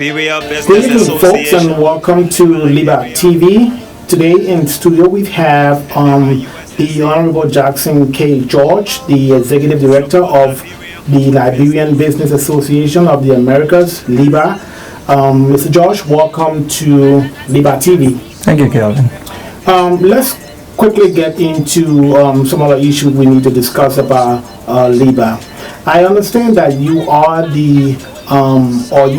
Liberia Business Greetings, folks, Association. and welcome to LIBA TV. Today in studio we have the Honorable Jackson K. George, the Executive Director of the Liberian Business Association of the Americas, LIBA. Mr. George, welcome to LIBA TV. Thank you, Kelvin. Let's quickly get into some other issues we need to discuss about LIBA. I understand that you are you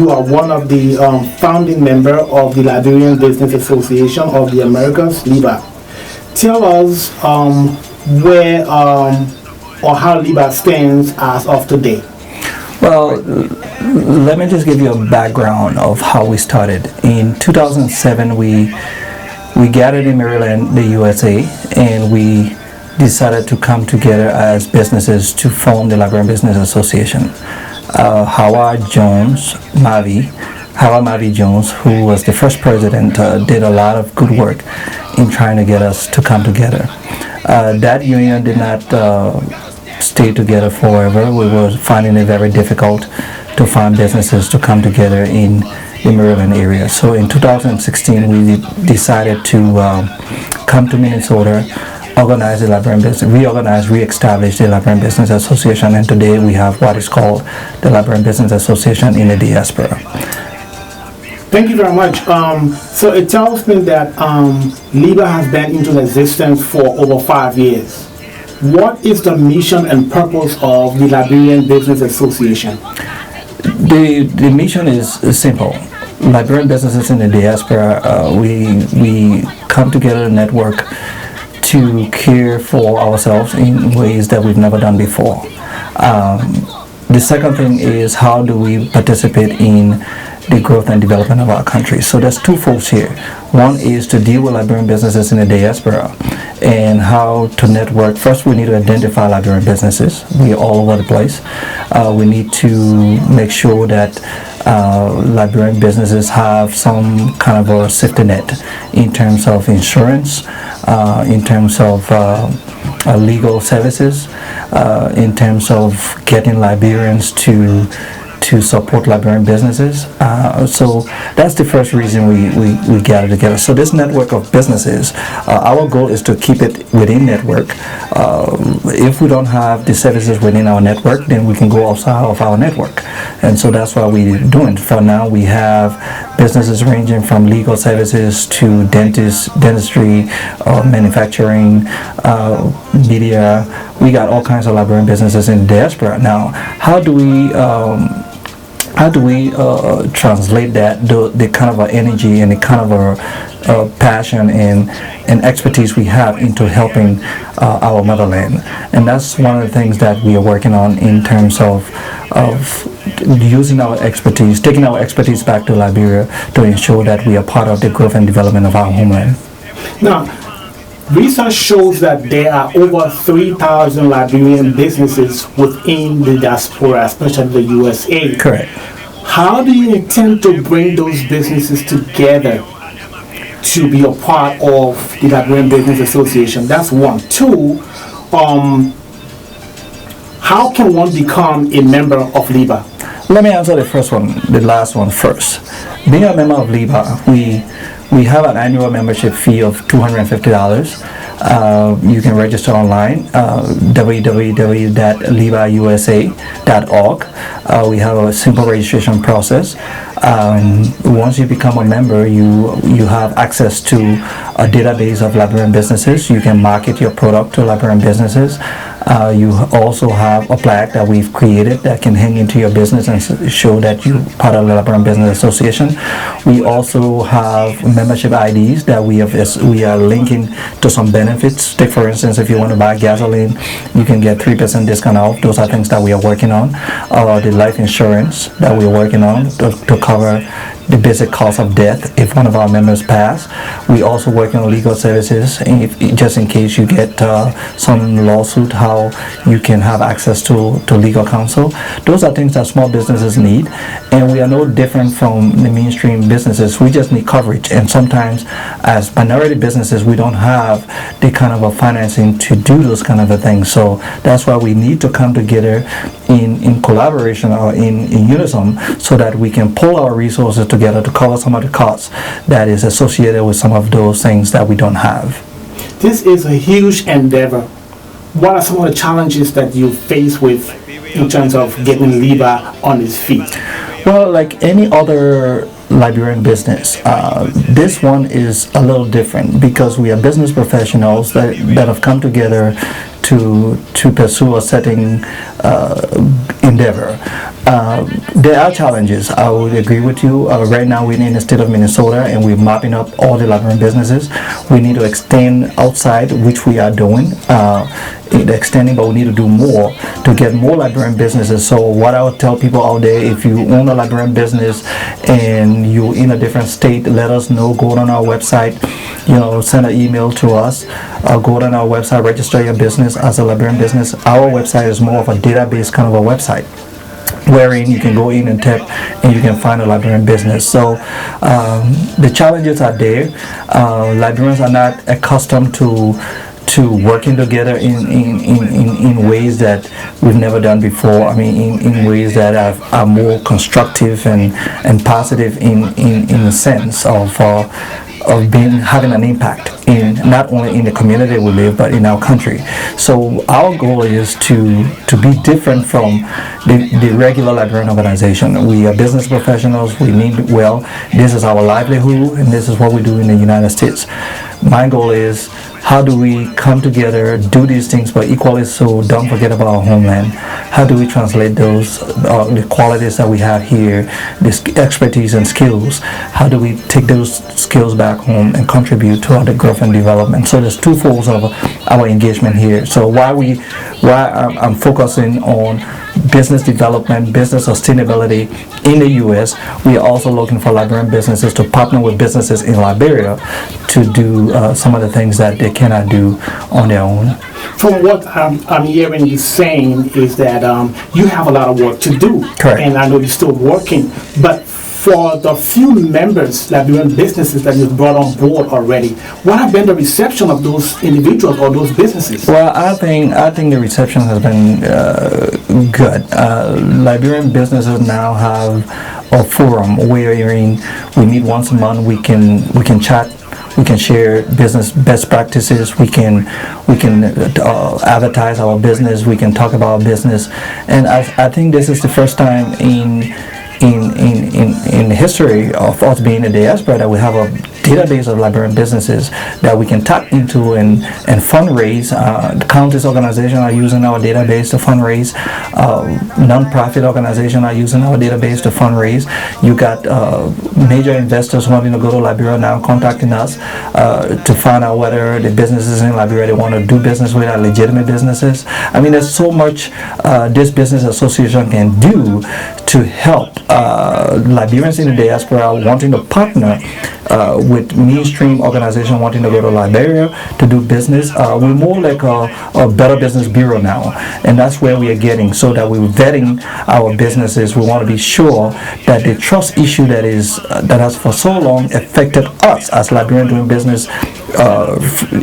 are one of the founding member of the Liberian Business Association of the Americas, LIBA. Tell us where or how LIBA stands as of today. Well, let me just give you a background of how we started. In 2007, we gathered in Maryland, the USA, and we decided to come together as businesses to form the Liberian Business Association. Howard Mavi Jones, who was the first president, did a lot of good work in trying to get us to come together. That union did not stay together forever. We were finding it very difficult to find businesses to come together in the Maryland area. So in 2016, we decided to come to Minnesota, organize the Liberian Business, re-establish the Liberian Business Association, and today we have what is called the Liberian Business Association in the diaspora. Thank you very much. So it tells me that LIBA has been into existence for over 5 years. What is the mission and purpose of the Liberian Business Association? The mission is simple. Liberian businesses in the diaspora, we come together to network to care for ourselves in ways that we've never done before. The second thing is, how do we participate in the growth and development of our country? So there's two folds here. One is to deal with Liberian businesses in the diaspora and how to network. First, we need to identify Liberian businesses. We're all over the place. We need to make sure that Liberian businesses have some kind of a safety net in terms of insurance, in terms of legal services, in terms of getting Liberians to support Liberian businesses. So that's the first reason we gather together. So this network of businesses, our goal is to keep it within network. If we don't have the services within our network, then we can go outside of our network. And so that's what we're doing. For now, we have businesses ranging from legal services to dentistry, manufacturing, media. We got all kinds of Liberian businesses in the diaspora. Now, how do we translate that, the kind of energy and the kind of passion and expertise we have into helping our motherland? And that's one of the things that we are working on in terms of using our expertise, taking our expertise back to Liberia to ensure that we are part of the growth and development of our homeland. Now, research shows that there are over 3,000 Liberian businesses within the diaspora, especially the USA. Correct. How do you intend to bring those businesses together to be a part of the Liberian Business Association? That's one. Two, how can one become a member of LIBA? Let me answer the last one first. Being a member of LIBA, we have an annual membership fee of $250. You can register online, www.libausa.org. We have a simple registration process. Once you become a member, you have access to a database of Liberian businesses. You can market your product to Liberian businesses. You also have a plaque that we've created that can hang into your business and show that you're part of the Liberian Business Association. We also have membership IDs that we are linking to some benefits. Take, for instance, if you want to buy gasoline, you can get 3% discount off. Those are things that we are working on. The life insurance that we're working on to cover the basic cost of death if one of our members pass. We also work on legal services, just in case you get some lawsuit, how you can have access to legal counsel. Those are things that small businesses need, and we are no different from the mainstream businesses. We just need coverage, and sometimes as minority businesses we don't have the kind of a financing to do those kind of a things. So that's why we need to come together in collaboration or in unison, so that we can pull our resources together to cover some of the costs that is associated with some of those things that we don't have. This is a huge endeavor. What are some of the challenges that you face with in terms of getting LIBA on its feet? Well, like any other Liberian business, this one is a little different because we are business professionals that have come together to pursue a certain endeavor. There are challenges. I would agree with you. Right now we're in the state of Minnesota and we're mapping up all the Liberian businesses. We need to extend outside, which we are doing. Extending, but we need to do more to get more Liberian businesses. So what I would tell people out there, if you own a Liberian business and you're in a different state, let us know. Go on our website, send an email to us. Go on our website, register your business as a Liberian business. Our website is more of a database kind of a website, wherein you can go in and tap and you can find a Liberian business. So the challenges are there. Liberians are not accustomed to working together in ways that we've never done before. I mean, in ways that are more constructive and positive in the sense of having an impact in not only in the community we live, but in our country. So our goal is to be different from the regular Liberian organization. We are business professionals. We mean well. This is our livelihood, and this is what we do in the United States. My goal is, how do we come together, do these things, but equally so don't forget about our homeland? How do we translate those, the qualities that we have here, this expertise and skills? How do we take those skills back home and contribute to the growth and development? So there's two folds of our engagement here. So why I'm focusing on business development, business sustainability in the U.S., we are also looking for Liberian businesses to partner with businesses in Liberia to do some of the things that they cannot do on their own. From what I'm hearing you saying is that you have a lot of work to do. Correct. And I know you're still working, but for the few members, Liberian businesses that you've brought on board already, what have been the reception of those individuals or those businesses? Well, I think the reception has been good. Liberian businesses now have a forum wherein we meet once a month. We can chat. We can share business best practices. We can advertise our business. We can talk about business, and I think this is the first time in the history of us being a diaspora that we have a database of Liberian businesses that we can tap into and fundraise. The countless organizations are using our database to fundraise. Non-profit organizations are using our database to fundraise. You got major investors wanting to go to Liberia now contacting us to find out whether the businesses in Liberia they want to do business with are legitimate businesses. I mean, there's so much this business association can do to help Liberians in the diaspora wanting to partner with mainstream organization wanting to go to Liberia to do business. We're more like a Better Business Bureau now, and that's where we are getting, so that we're vetting our businesses. We want to be sure that the trust issue that has for so long affected us as Liberians doing business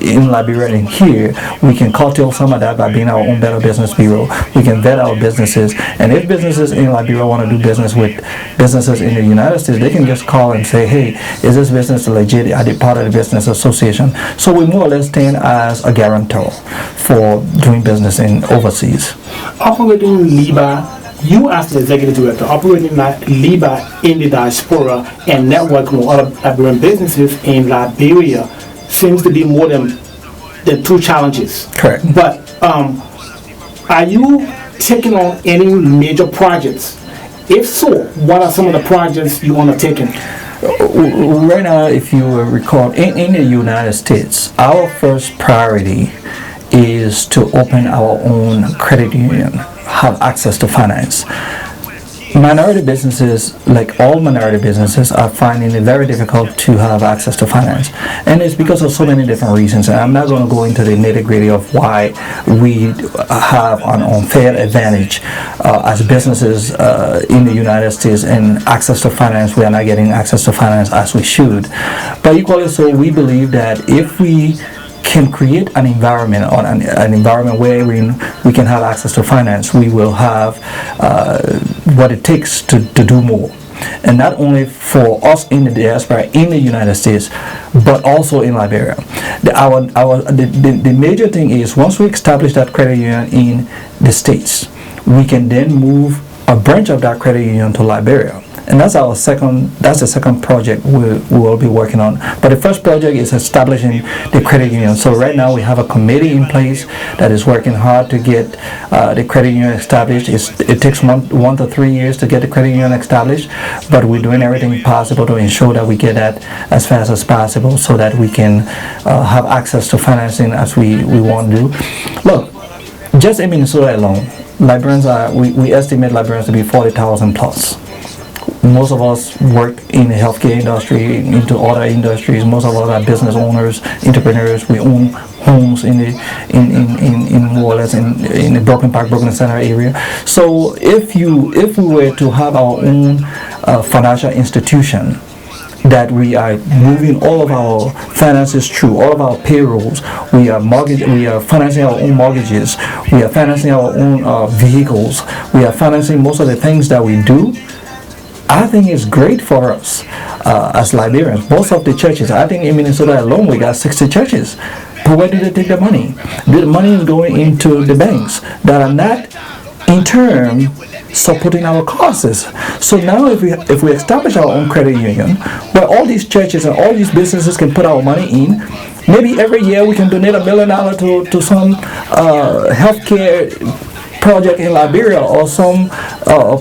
in Liberia and here, we can curtail some of that by being our own Better Business Bureau. We can vet our businesses, and if businesses in Liberia want to do business with businesses in the United States, they can just call and say, hey, is this business legit? Are they part of the business association? So we more or less stand as a guarantor for doing business in overseas. Operating LIBA, you as the executive director, operating LIBA in the diaspora and networking with other Liberian businesses in Liberia seems to be more than two challenges. Correct. But are you taking on any major projects? If so, what are some of the projects you undertaking? Right now, if you recall, in the United States, our first priority is to open our own credit union, have access to finance. Minority businesses, like all minority businesses, are finding it very difficult to have access to finance. And it's because of so many different reasons. And I'm not going to go into the nitty-gritty of why we have an unfair advantage as businesses in the United States and access to finance. We are not getting access to finance as we should. But equally so, we believe that if we can create an environment, or an environment where we can have access to finance, we will have what it takes to do more. And not only for us in the diaspora in the United States, but also in Liberia. The major thing is, once we establish that credit union in the States, we can then move a branch of that credit union to Liberia. And that's the second project we will be working on. But the first project is establishing the credit union. So right now we have a committee in place that is working hard to get the credit union established. It takes 1 to 3 years to get the credit union established, but we're doing everything possible to ensure that we get that as fast as possible, so that we can have access to financing as we want to do. Look, just in Minnesota alone, Liberians we estimate Liberians to be 40,000 plus. Most of us work in the healthcare industry, into other industries. Most of us are business owners, entrepreneurs. We own homes in more or less in the Brooklyn Center area. So if we were to have our own financial institution, that we are moving all of our finances through, all of our payrolls, we are financing our own mortgages, we are financing our own vehicles, we are financing most of the things that we do. I think it's great for us as Liberians. Most of the churches, I think in Minnesota alone, we got 60 churches. But where do they take the money? The money is going into the banks that are not, in turn, supporting our causes. So now if we establish our own credit union, where all these churches and all these businesses can put our money in, maybe every year we can donate $1 million to some healthcare project in Liberia, or some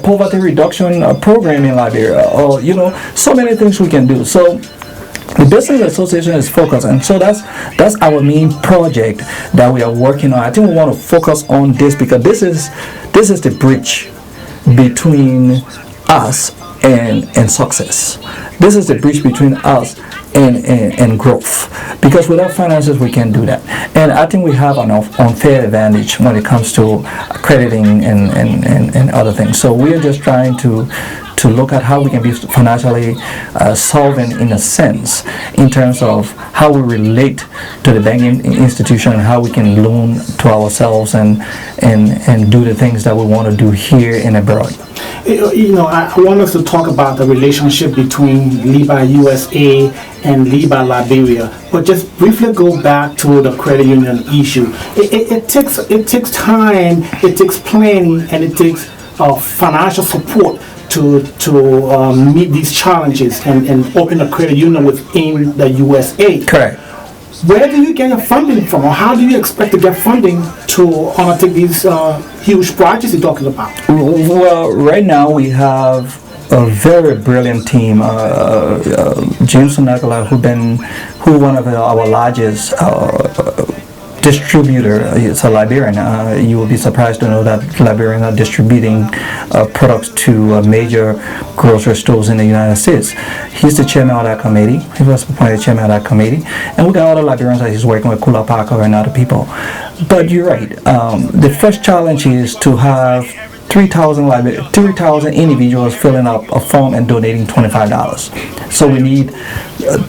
poverty reduction program in Liberia, or so many things we can do. So the Business Association is focused, and so that's our main project that we are working on. I think we want to focus on this because this is the bridge between us and success. This is the bridge between us and growth, because without finances we can't do that. And I think we have an unfair advantage when it comes to crediting and other things. So we are just trying to look at how we can be financially solvent, in a sense, in terms of how we relate to the banking institution, and how we can loan to ourselves and do the things that we want to do here and abroad. I want us to talk about the relationship between LIBA USA and LIBA Liberia, but just briefly go back to the credit union issue. It takes time, it takes planning, and it takes financial support to meet these challenges and open a credit union within the USA. Correct. Where do you get your funding from, or how do you expect to get funding to undertake these huge projects you're talking about? Well, right now we have a very brilliant team. James Nakala, who one of our largest distributor. It's a Liberian. You will be surprised to know that Liberians are distributing products to major grocery stores in the United States. He's the chairman of that committee. He was appointed chairman of that committee. And we got other Liberians that he's working with, Kula Parker and other people. But you're right. The first challenge is to have 3,000 individuals filling up a form and donating $25. So we need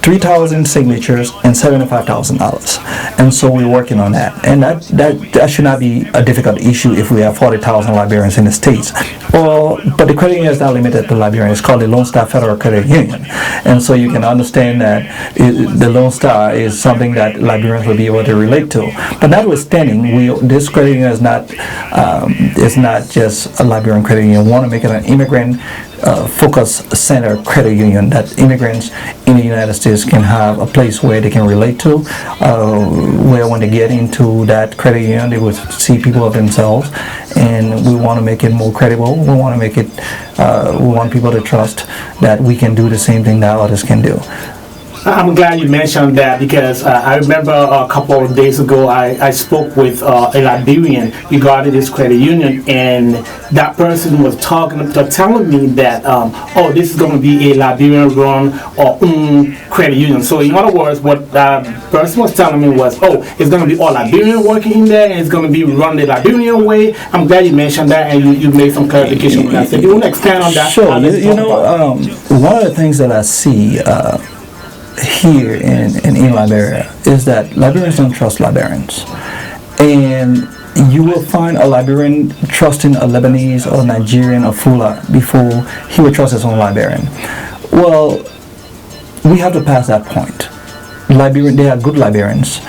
3,000 signatures and $75,000, and so we're working on that. And that should not be a difficult issue if we have 40,000 Liberians in the States. But the credit union is not limited to Liberians. It's called the Lone Star Federal Credit Union, and so you can understand that the Lone Star is something that Liberians will be able to relate to. But notwithstanding, this credit union is not just a Liberian credit union. We want to make it an immigrant focus center credit union that immigrants in the United States can have a place where they can relate to, where when they get into that credit union they will see people of themselves, and we want to make it more credible. We want to make it, we want people to trust that we can do the same thing that others can do. I'm glad you mentioned that, because I remember a couple of days ago I spoke with a Liberian regarding this credit union, and that person was telling me that this is going to be a Liberian run or own credit union. So in other words, what that person was telling me was, it's going to be all Liberian working in there, and it's going to be run the Liberian way. I'm glad you mentioned that, and you made some clarification on that. So you want to expand on that? Sure. One of the things that I see here in Liberia is that Liberians don't trust Liberians. And you will find a Liberian trusting a Lebanese or Nigerian or Fula before he would trust his own Liberian. Well, we have to pass that point. They are good Liberians.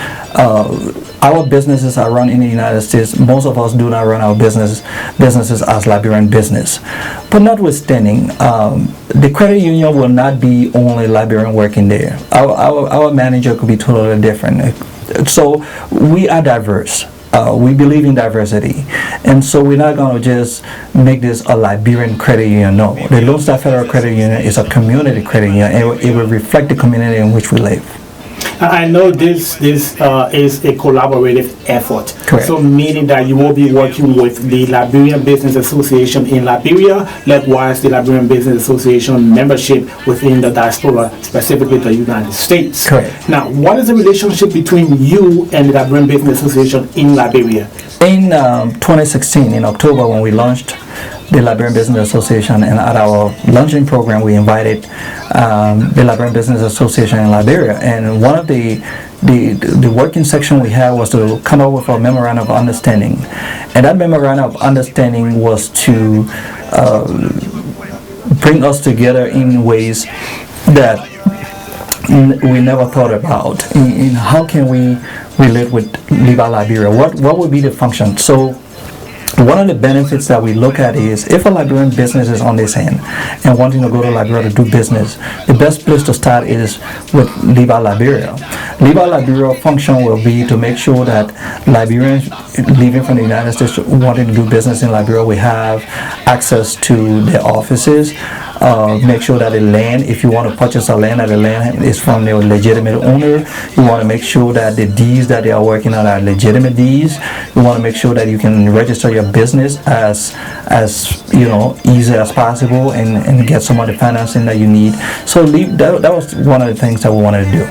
Our businesses are run in the United States. Most of us do not run our businesses as Liberian business. But notwithstanding, the credit union will not be only Liberian working there. Our manager could be totally different. So we are diverse. We believe in diversity, and so we're not going to just make this a Liberian credit union. No, the Lone Star Federal Credit Union is a community credit union, and it will reflect the community in which we live. I know this is a collaborative effort. Correct. So meaning that you will be working with the Liberian Business Association in Liberia, likewise the Liberian Business Association membership within the diaspora, specifically the United States. Correct. Now, what is the relationship between you and the Liberian Business Association in Liberia? In 2016, in October, when we launched the Liberian Business Association, and at our launching program, we invited the Liberian Business Association in Liberia, and one of the working section we had was to come up with a memorandum of understanding, and that memorandum of understanding was to bring us together in ways that we never thought about. In how can we relate with LIBA Liberia? What would be the function? So one of the benefits that we look at is if a Liberian business is on this end and wanting to go to Liberia to do business, the best place to start is with LIBA Liberia. LIBA Liberia function will be to make sure that Liberians leaving from the United States wanting to do business in Liberia, we have access to their offices. Make sure that the land, if you want to purchase a land, that the land is from the legitimate owner. You want to make sure that the deeds that they are working on are legitimate deeds. You want to make sure that you can register your business as easy as possible and get some of the financing that you need. So that was one of the things that we wanted to do.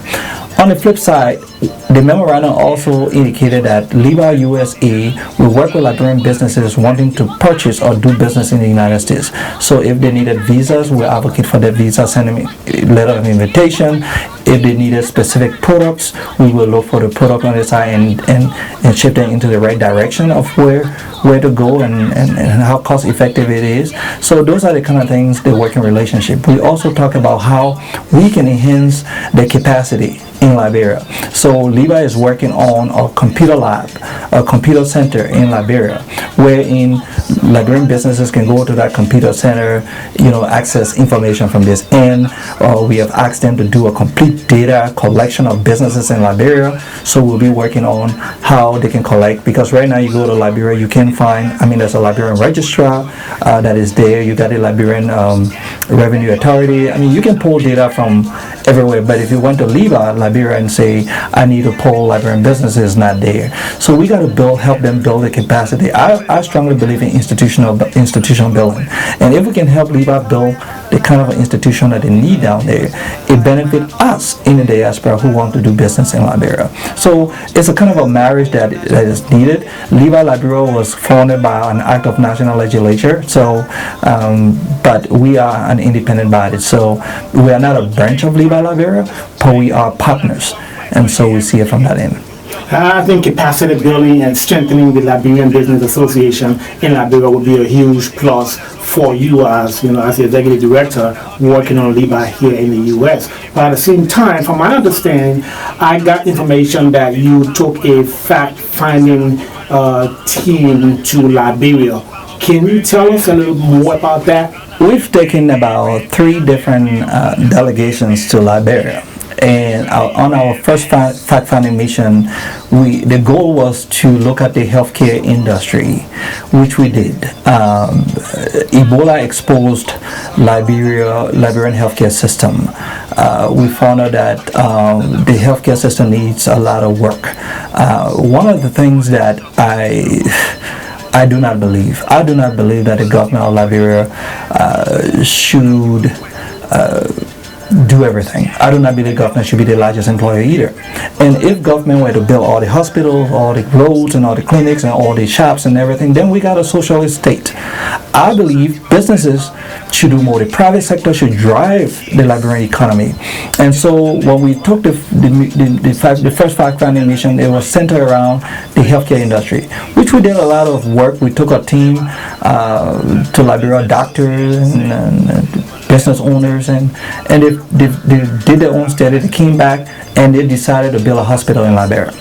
On the flip side, the memorandum also indicated that LIBA USA will work with Liberian businesses wanting to purchase or do business in the United States. So if they needed visas, we'll advocate for their visa, send them a letter of invitation. If they needed specific products, we will look for the product on the side and shift them into the right direction of where to go and how cost effective it is. So those are the kind of things, the working relationship. We also talk about how we can enhance the capacity in Liberia. So LIBA is working on a computer lab, a computer center in Liberia, wherein Liberian businesses can go to that computer center, access information from this end. We have asked them to do a complete data collection of businesses in Liberia. So we'll be working on how they can collect, because right now you go to Liberia, you can find, there's a Liberian registrar that is there. You got the Liberian Revenue Authority. You can pull data from everywhere, but if you went to Liberia and say, I need to pull Liberian businesses, not there. So we got to help them build the capacity. I strongly believe in institutional building, and if we can help LIBA build the kind of institution that they need down there, it benefits us in the diaspora who want to do business in Liberia. So it's a kind of a marriage that is needed. LIBA Liberia was founded by an act of national legislature, so but we are an independent body, so we are not a branch of LIBA Liberia, but we are partners, and so we see it from that end. I think capacity building and strengthening the Liberian Business Association in Liberia would be a huge plus for you as the executive director working on LIBA here in the U.S. But at the same time, from my understanding, I got information that you took a fact-finding team to Liberia. Can you tell us a little more about that? We've taken about 3 different delegations to Liberia. And on our first fact-finding mission, the goal was to look at the healthcare industry, which we did. Ebola exposed Liberian healthcare system. We found out that the healthcare system needs a lot of work. One of the things that I do not believe that the government of Liberia should do everything. I do not believe government should be the largest employer either. And if government were to build all the hospitals, all the roads, and all the clinics, and all the shops and everything, then we got a socialist state. I believe businesses should do more. The private sector should drive the Liberian economy. And so when we took the first fact-finding mission, it was centered around the healthcare industry, which we did a lot of work. We took a team to Liberia, doctors and business owners, and they did their own study. They came back and they decided to build a hospital in Liberia.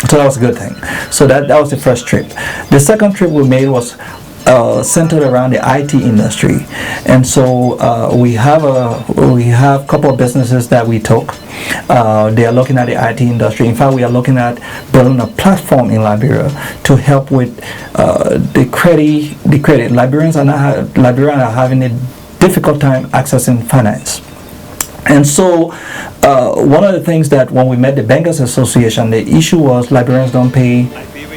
So that was a good thing. So that was the first trip. The second trip we made was centered around the IT industry, and so we have a couple of businesses that we took. They are looking at the IT industry. In fact, we are looking at building a platform in Liberia to help with the credit. Liberians are having a difficult time accessing finance. And so one of the things that when we met the Bankers Association, the issue was Liberians don't pay,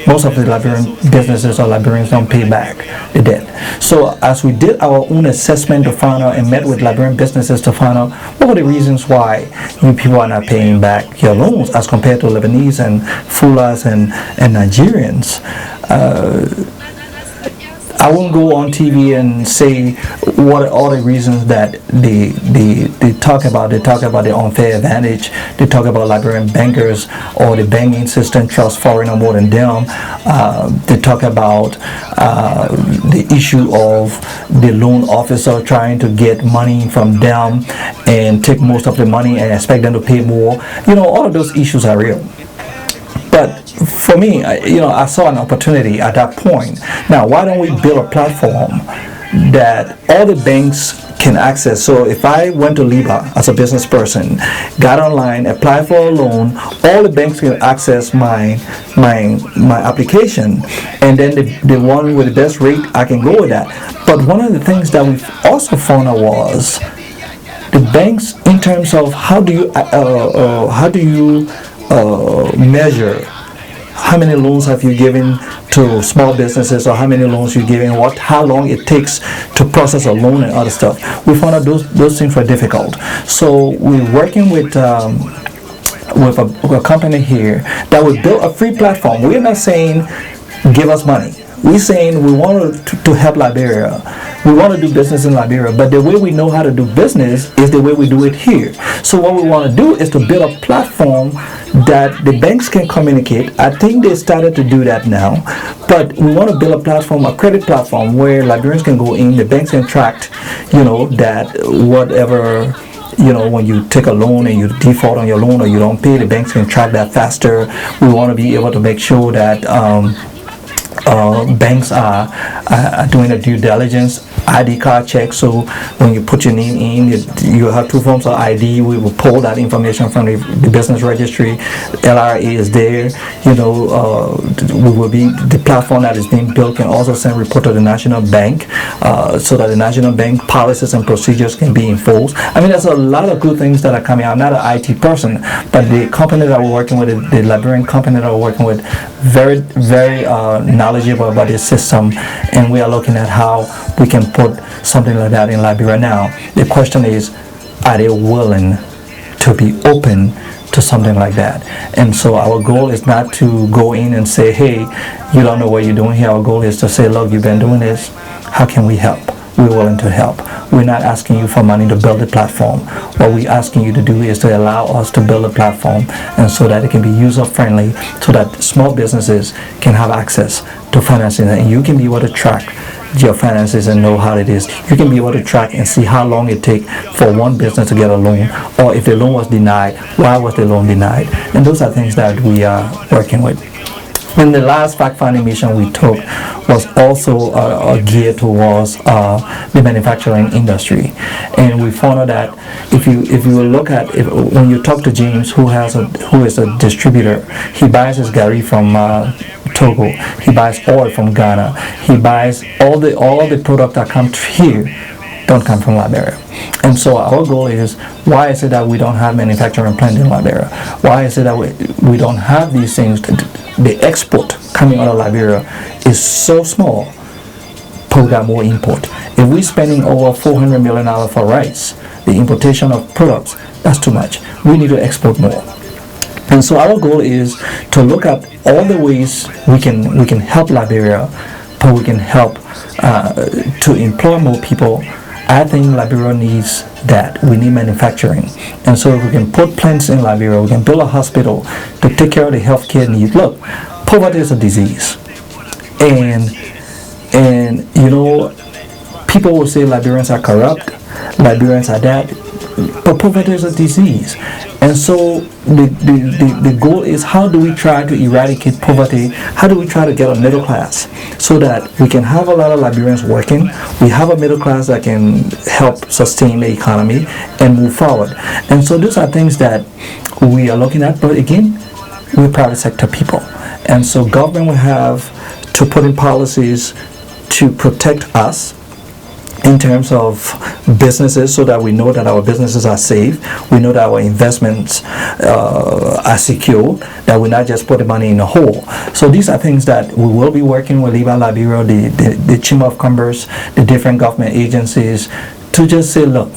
most of the Liberian businesses or Liberians don't pay back the debt. So as we did our own assessment to find out and met with Liberian businesses to find out what were the reasons why you people are not paying back your loans as compared to Lebanese and Fulas and Nigerians. I won't go on TV and say what are all the reasons that they talk about. They talk about the unfair advantage. They talk about Liberian bankers or the banking system trust foreigner more than them. They talk about the issue of the loan officer trying to get money from them and take most of the money and expect them to pay more. All of those issues are real. But for me, I saw an opportunity at that point. Now, why don't we build a platform that all the banks can access? So if I went to LIBA as a business person, got online, applied for a loan, all the banks can access my application, and then the one with the best rate, I can go with that. But one of the things that we also found out was the banks, in terms of how do you measure how many loans have you given to small businesses, or how many loans you're giving, how long it takes to process a loan and other stuff. We found out those things were difficult. So we're working with a company here that will build a free platform. We're not saying give us money. We're saying we want to help Liberia. We want to do business in Liberia, but the way we know how to do business is the way we do it here. So what we want to do is to build a platform that the banks can communicate. I think they started to do that now, but we want to build a platform, a credit platform, where Liberians can go in, the banks can track, that whatever, when you take a loan and you default on your loan or you don't pay, the banks can track that faster. We want to be able to make sure that banks are doing a due diligence, ID card check. So when you put your name in, you have two forms of ID. We will pull that information from the business registry. LRA is there. We will be, the platform that is being built can also send report to the National Bank, so that the National Bank policies and procedures can be enforced. I mean, there's a lot of good things that are coming. I'm not an IT person, but the company that we're working with, the Liberian company that we're working with, very, very knowledgeable about this system, and we are looking at how we can put something like that in Liberia. Now, the question is, are they willing to be open to something like that? And so our goal is not to go in and say, hey, you don't know what you're doing here. Our goal is to say, look, you've been doing this. How can we help? We're willing to help. We're not asking you for money to build a platform. What we're asking you to do is to allow us to build a platform, and so that it can be user-friendly, so that small businesses can have access to financing, and you can be able to track your finances and know how it is. You can be able to track and see how long it takes for one business to get a loan, or if the loan was denied, why was the loan denied? And those are things that we are working with. And the last fact-finding mission we took was also geared towards the manufacturing industry, and we found out that if you look at, when you talk to James, who is a distributor, he buys his gari from Togo, he buys oil from Ghana, he buys all the product that come here don't come from Liberia. And so our goal is, why is it that we don't have manufacturing plant in Liberia? Why is it that we don't have these things? The export coming out of Liberia is so small, but we got more import. If we're spending over $400 million for rice, the importation of products, that's too much. We need to export more. And so our goal is to look at all the ways we can help Liberia, but we can help to employ more people. I think Liberia needs that. We need manufacturing. And so if we can put plants in Liberia, we can build a hospital to take care of the healthcare needs. Look, poverty is a disease. And you know, people will say Liberians are corrupt, Liberians are that, but poverty is a disease. And so the goal is, how do we try to eradicate poverty? How do we try to get a middle class so that we can have a lot of Liberians working? We have a middle class that can help sustain the economy and move forward. And so these are things that we are looking at. But again, we're private sector people. And so government will have to put in policies to protect us in terms of businesses, so that we know that our businesses are safe, we know that our investments are secure, that we're not just putting money in a hole. So these are things that we will be working with LIBA Liberia, the Chamber of Commerce, the different government agencies, to just say, look,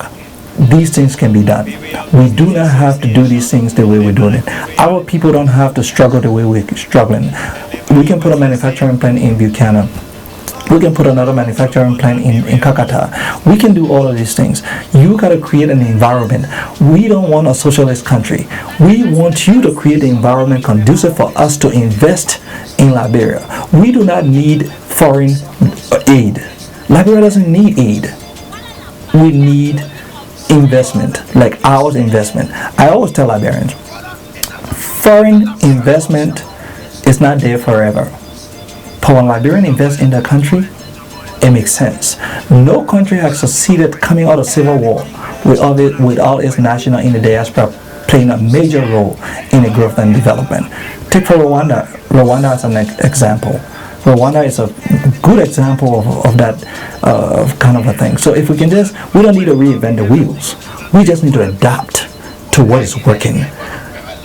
these things can be done. We do not have to do these things the way we're doing it. Our people don't have to struggle the way we're struggling. We can put a manufacturing plant in Buchanan. We can put another manufacturing plant in Kakata. We can do all of these things. You got to create an environment. We don't want a socialist country. We want you to create an environment conducive for us to invest in Liberia. We do not need foreign aid. Liberia doesn't need aid. We need investment, like our investment. I always tell Liberians, foreign investment is not there forever. But when Liberians invest in the country, it makes sense. No country has succeeded coming out of civil war without its national in the diaspora playing a major role in the growth and development. Take for Rwanda. Rwanda as an example. Rwanda is a good example of that kind of a thing. So if we can we don't need to reinvent the wheels. We just need to adapt to what is working.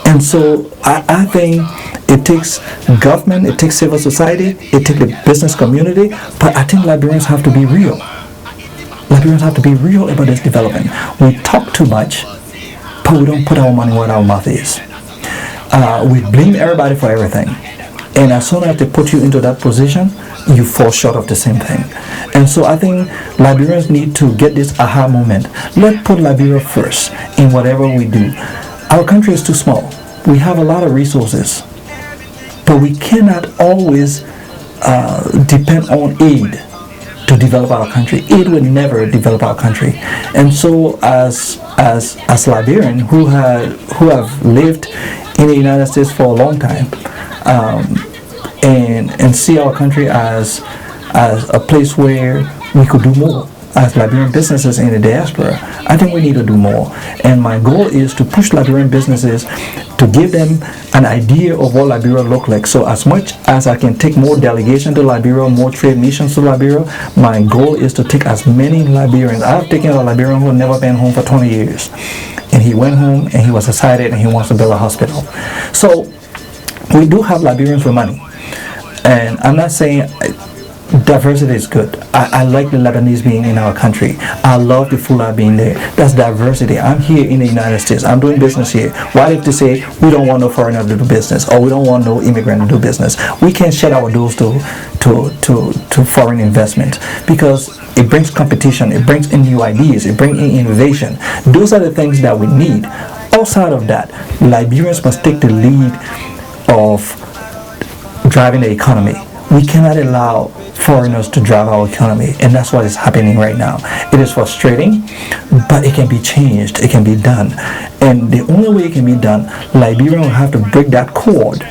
And so I think it takes government, it takes civil society, it takes the business community, but I think Liberians have to be real. Liberians have to be real about this development. We talk too much, but we don't put our money where our mouth is. We blame everybody for everything. And as soon as they put you into that position, you fall short of the same thing. And so I think Liberians need to get this aha moment. Let's put Liberia first in whatever we do. Our country is too small. We have a lot of resources, but we cannot always depend on aid to develop our country. Aid will never develop our country. And so as Liberians who have lived in the United States for a long time, and see our country as a place where we could do more as Liberian businesses in the diaspora, I think we need to do more. And my goal is to push Liberian businesses to give them an idea of what Liberia looks like. So as much as I can take more delegation to Liberia, more trade missions to Liberia, my goal is to take as many Liberians. I've taken a Liberian who had never been home for 20 years. And he went home and he was excited and he wants to build a hospital. So we do have Liberians with money. And I'm not saying diversity is good. I like the Lebanese being in our country. I love the Fula being there. That's diversity. I'm here in the United States. I'm doing business here. Why if they say we don't want no foreigner to do business, or we don't want no immigrant to do business? We can't shut our doors to foreign investment, because it brings competition, it brings in new ideas, it brings in innovation. Those are the things that we need. Outside of that, Liberians must take the lead of driving the economy. We cannot allow foreigners to drive our economy, and that's what is happening right now. It is frustrating, but it can be changed, it can be done. And the only way it can be done, Liberia will have to break that cord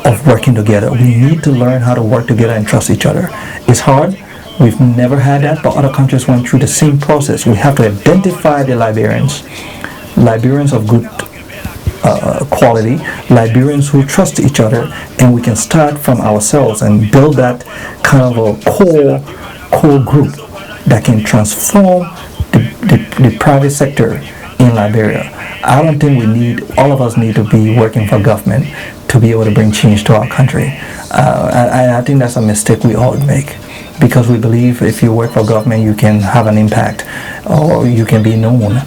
of working together. We need to learn how to work together and trust each other. It's hard. We've never had that, but other countries went through the same process. We have to identify the Liberians of good quality, Liberians who trust each other, and we can start from ourselves and build that kind of a core group that can transform the private sector in Liberia. I don't think all of us need to be working for government to be able to bring change to our country. I think that's a mistake we all make. because we believe if you work for government, you can have an impact, or you can be known.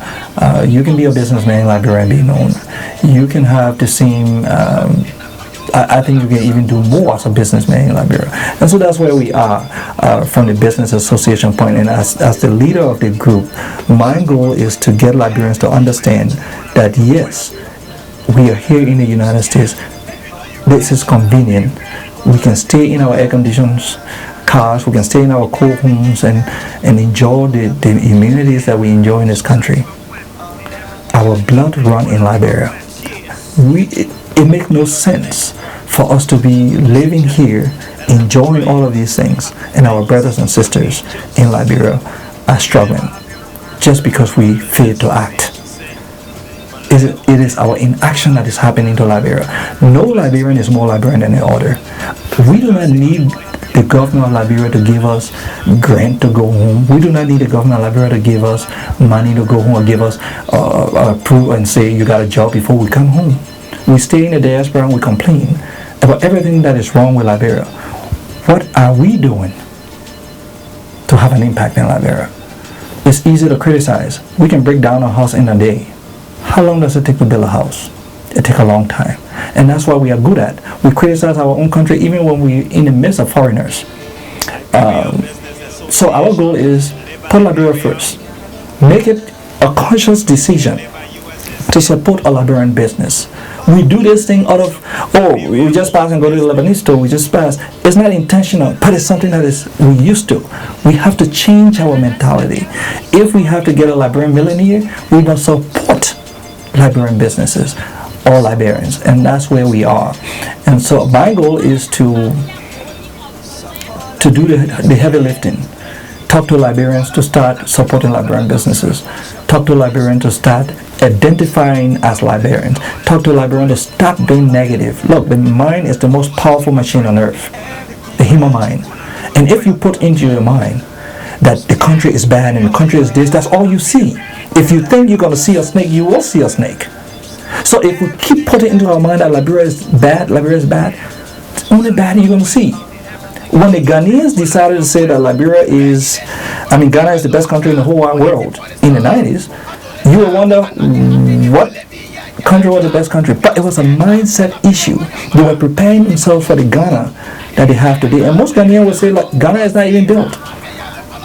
You can be a businessman in Liberia and be known. You can have the same. I think you can even do more as a businessman in Liberia. And so that's where we are from the Business Association point. And as the leader of the group, my goal is to get Liberians to understand that yes, we are here in the United States. This is convenient. We can stay in our air-conditioned cars, we can stay in our cool homes and enjoy the amenities that we enjoy in this country. Our blood runs in Liberia. It makes no sense for us to be living here, enjoying all of these things, and our brothers and sisters in Liberia are struggling just because we fail to act. It is our inaction that is happening to Liberia. No Liberian is more Liberian than the other. We do not need the government of Liberia to give us grant to go home. We do not need the government of Liberia to give us money to go home or give us approve and say you got a job before we come home. We stay in the diaspora and we complain about everything that is wrong with Liberia. What are we doing to have an impact in Liberia? It's easy to criticize. We can break down a house in a day. How long does it take to build a house? It takes a long time. And that's what we are good at. We criticize our own country even when we're in the midst of foreigners. So our goal is put Liberia first. Make it a conscious decision to support a Liberian business. We do this thing out of, we just pass and go to the Lebanese store, we just pass. It's not intentional, but it's something that is we used to. We have to change our mentality. If we have to get a Liberian millionaire, we must support Liberian businesses, all Liberians, and that's where we are. And so my goal is to do the heavy lifting. Talk to Liberians to start supporting Liberian businesses. Talk to Liberians to start identifying as Liberians. Talk to Liberians to stop being negative. Look, the mind is the most powerful machine on earth, the human mind. And if you put into your mind that the country is bad and the country is this, that's all you see. If you think you're going to see a snake, you will see a snake. So if we keep putting into our mind that Liberia is bad, it's only bad you're going to see. When the Ghanaians decided to say that Ghana is the best country in the whole wide world in the 90s, you will wonder what country was the best country. But it was a mindset issue. They were preparing themselves for the Ghana that they have today. And most Ghanaians will say, Ghana is not even built.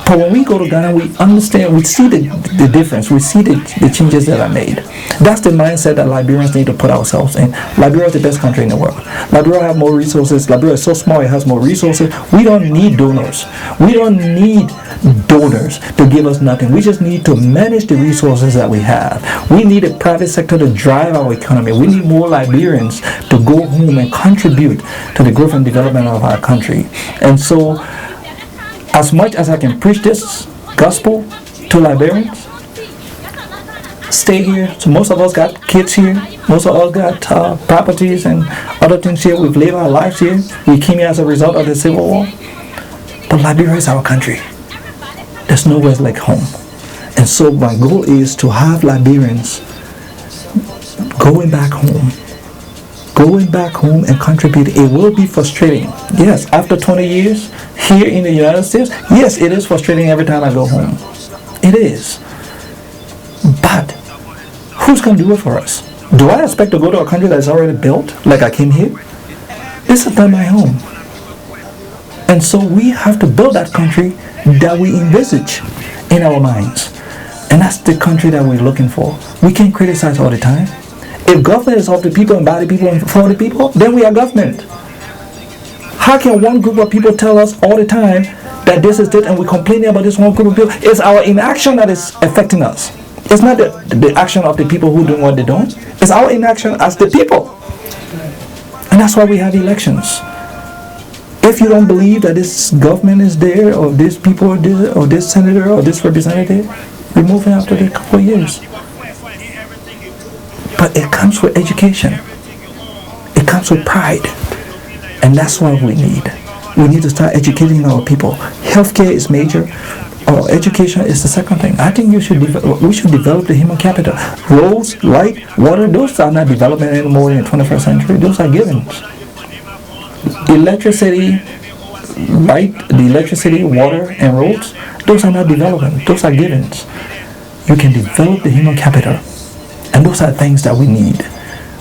But when we go to Ghana, we understand, we see the difference, we see the changes that are made. That's the mindset that Liberians need to put ourselves in. Liberia is the best country in the world. Liberia has more resources. Liberia is so small, it has more resources. We don't need donors. We don't need donors to give us nothing. We just need to manage the resources that we have. We need a private sector to drive our economy. We need more Liberians to go home and contribute to the growth and development of our country. And so, as much as I can preach this gospel to Liberians, stay here. So most of us got kids here. Most of us got properties and other things here. We've lived our lives here. We came here as a result of the Civil War. But Liberia is our country. There's nowhere like home. And so my goal is to have Liberians going back home and contribute. It will be frustrating. Yes, after 20 years here in the United States, yes, it is frustrating every time I go home. It is. But who's going to do it for us? Do I expect to go to a country that's already built like I came here? This is not my home. And so we have to build that country that we envisage in our minds. And that's the country that we're looking for. We can't criticize all the time. If government is of the people and by the people and for the people, then we are government. How can one group of people tell us all the time that this is it and we're complaining about this one group of people? It's our inaction that is affecting us. It's not the action of the people who do what they don't. It's our inaction as the people. And that's why we have elections. If you don't believe that this government is there, or this people, or this senator, or this representative, remove him after a couple of years. But it comes with education. It comes with pride. And that's what we need. We need to start educating our people. Healthcare is major. Or education is the second thing. I think we should develop the human capital. Roads, light, water, those are not development anymore in the 21st century. Those are givens. Electricity, right? The electricity, water, and roads, those are not development. Those are givens. You can develop the human capital. And those are things that we need.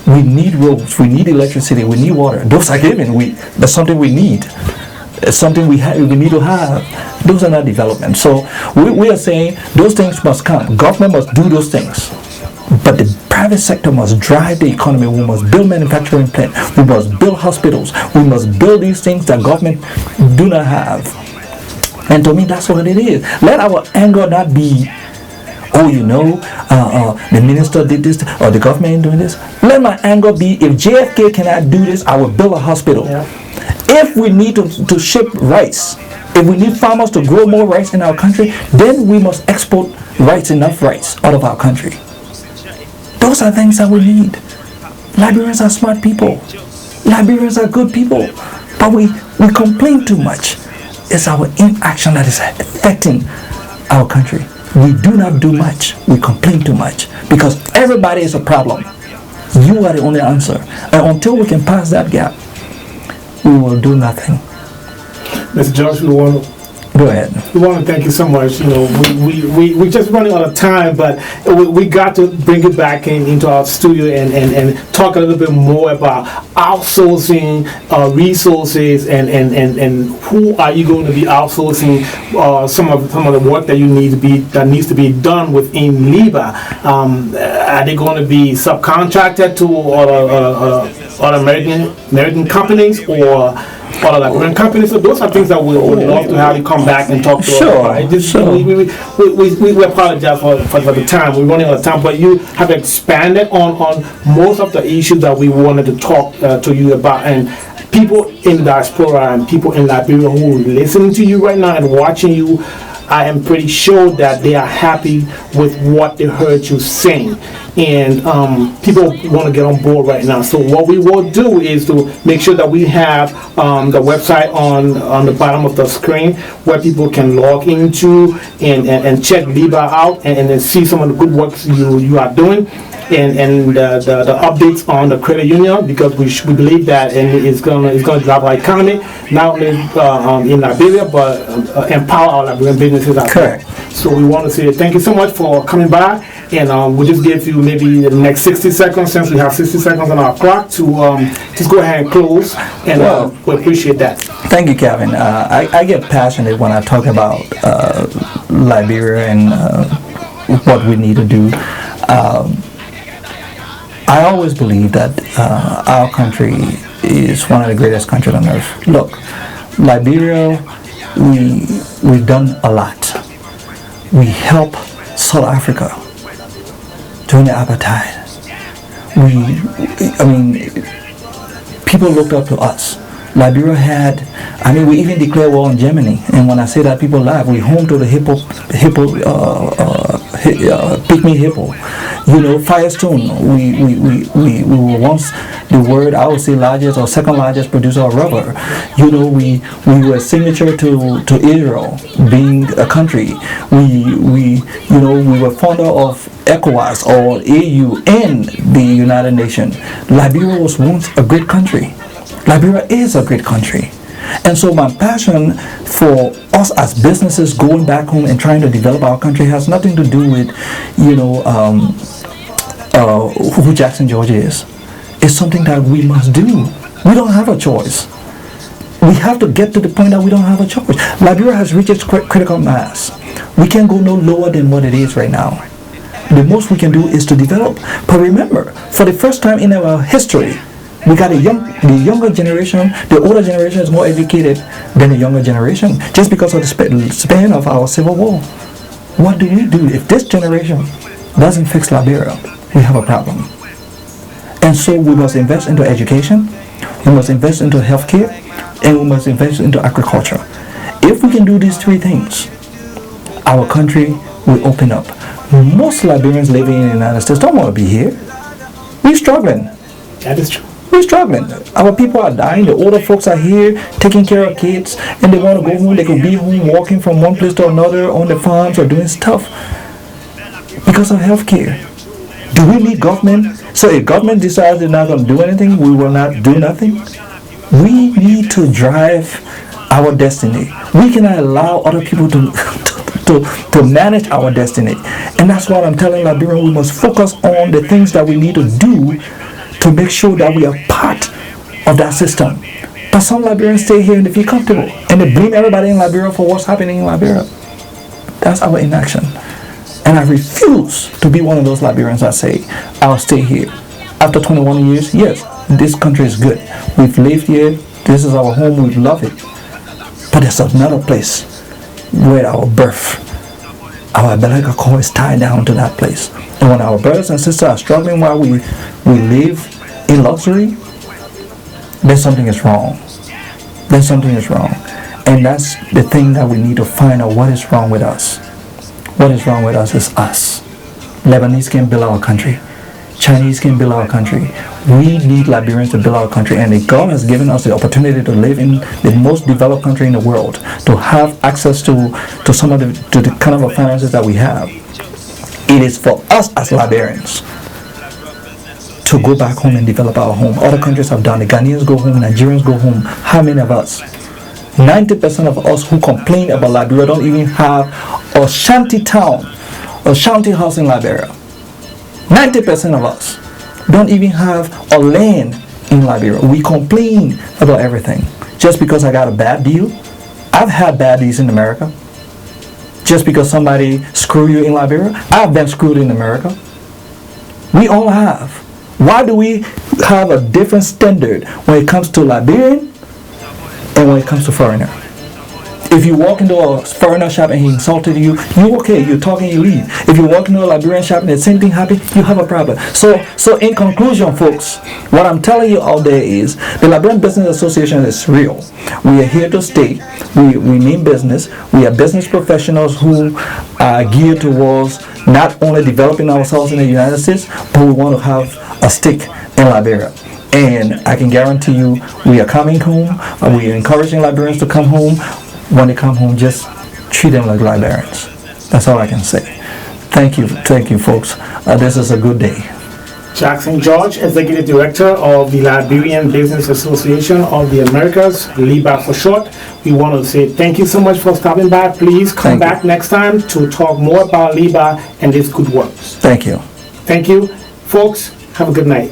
We need roads, we need electricity, we need water. Those are given. That's something we need. It's something we need to have. Those are not development. So we are saying those things must come. Government must do those things. But the private sector must drive the economy. We must build manufacturing plants. We must build hospitals. We must build these things that government do not have. And to me, that's what it is. Let our anger not be, the minister did this or the government ain't doing this. Let my anger be, if JFK cannot do this, I will build a hospital. Yeah. If we need to ship rice, if we need farmers to grow more rice in our country, then we must export enough rice out of our country. Those are things that we need. Liberians are smart people. Liberians are good people. But we complain too much. It's our inaction that is affecting our country. We do not do much. We complain too much. Because everybody is a problem. You are the only answer. And until we can pass that gap, we will do nothing. Mr. George, go ahead. We want to thank you so much. We just running out of time, but we got to bring it back into our studio and talk a little bit more about outsourcing resources and who are you going to be outsourcing some of the work that needs to be done within LIBA. Are they going to be subcontracted to other American companies or Liberian companies? So those are things that we would love to have you come back and talk to us about. We apologize for the time. We're running out of time, but you have expanded on most of the issues that we wanted to talk to you about. And people in diaspora and people in Liberia who are listening to you right now and watching you, I am pretty sure that they are happy with what they heard you saying. And people want to get on board right now. So what we will do is to make sure that we have the website on the bottom of the screen where people can log into and check LIBA out and then see some of the good works you are doing. And the updates on the credit union, because we believe that it's going to drive our economy, not only in Liberia, but empower our Liberian businesses out there. So we want to say thank you so much for coming by, and we'll just give you maybe the next 60 seconds, since we have 60 seconds on our clock, to just go ahead and close, and we appreciate that. Thank you, Kelvin. I get passionate when I talk about Liberia and what we need to do. I always believe that our country is one of the greatest countries on earth. Look, Liberia, we've done a lot. We helped South Africa during the apartheid. People looked up to us. Liberia we even declared war on Germany. And when I say that, people laugh. We home to the pygmy hippo. Firestone. We were once the I would say largest or second largest producer of rubber. We were signature to Israel being a country. We were founder of ECOWAS or AU and the United Nations. Liberia was once a great country. Liberia is a great country. And so my passion for us as businesses going back home and trying to develop our country has nothing to do with, who Jackson George is. It's something that we must do. We don't have a choice. We have to get to the point that we don't have a choice. Liberia has reached its critical mass. We can't go no lower than what it is right now. The most we can do is to develop. But remember, for the first time in our history, we got the younger generation, the older generation is more educated than the younger generation, just because of the span of our civil war. What do we do if this generation doesn't fix Liberia? We have a problem. And so we must invest into education, we must invest into healthcare, and we must invest into agriculture. If we can do these three things, our country will open up. Most Liberians living in the United States don't want to be here. We're struggling. That is true. We're struggling. Our people are dying. The older folks are here taking care of kids, and they want to go home. They could be home walking from one place to another on the farms or doing stuff because of healthcare. Do we need government? So if government decides they're not going to do anything, we will not do nothing. We need to drive our destiny. We cannot allow other people to to manage our destiny. And that's what I'm telling Liberians. We must focus on the things that we need to do to make sure that we are part of that system. But some Liberians stay here and they feel comfortable, and they blame everybody in Liberia for what's happening in Liberia. That's our inaction. And I refuse to be one of those Liberians that say, I'll stay here. After 21 years, yes, this country is good. We've lived here. This is our home. We love it. But there's another place where our birth, our umbilical cord is tied down to that place. And when our brothers and sisters are struggling while we live in luxury, then something is wrong. Then something is wrong. And that's the thing that we need to find out. What is wrong with us? What is wrong with us is us. Lebanese can build our country. Chinese can build our country. We need Liberians to build our country, and God has given us the opportunity to live in the most developed country in the world, to have access to some of the kind of finances that we have. It is for us as Liberians to go back home and develop our home. Other countries have done it. Ghanaians go home, Nigerians go home. How many of us? 90% of us who complain about Liberia don't even have a shanty town, a shanty house in Liberia. 90% of us don't even have a land in Liberia. We complain about everything. Just because I got a bad deal, I've had bad deals in America. Just because somebody screwed you in Liberia, I've been screwed in America. We all have. Why do we have a different standard when it comes to Liberian and when it comes to foreigner? If you walk into a foreigner shop and he insulted you, you okay, you're talking, you leave. If you walk into a Liberian shop and the same thing happened, you have a problem. So in conclusion, folks, what I'm telling you out there is the Liberian Business Association is real. We are here to stay. We mean business. We are business professionals who are geared towards not only developing ourselves in the United States, but we want to have a stake in Liberia. And I can guarantee you, we are coming home. We are encouraging Liberians to come home. When they come home, just treat them like Liberians. That's all I can say. Thank you, folks. This is a good day. Jackson George, Executive Director of the Liberian Business Association of the Americas, LIBA for short. We want to say thank you so much for stopping by. Please come back next time to talk more about LIBA and its good works. Thank you. Thank you. Folks, have a good night.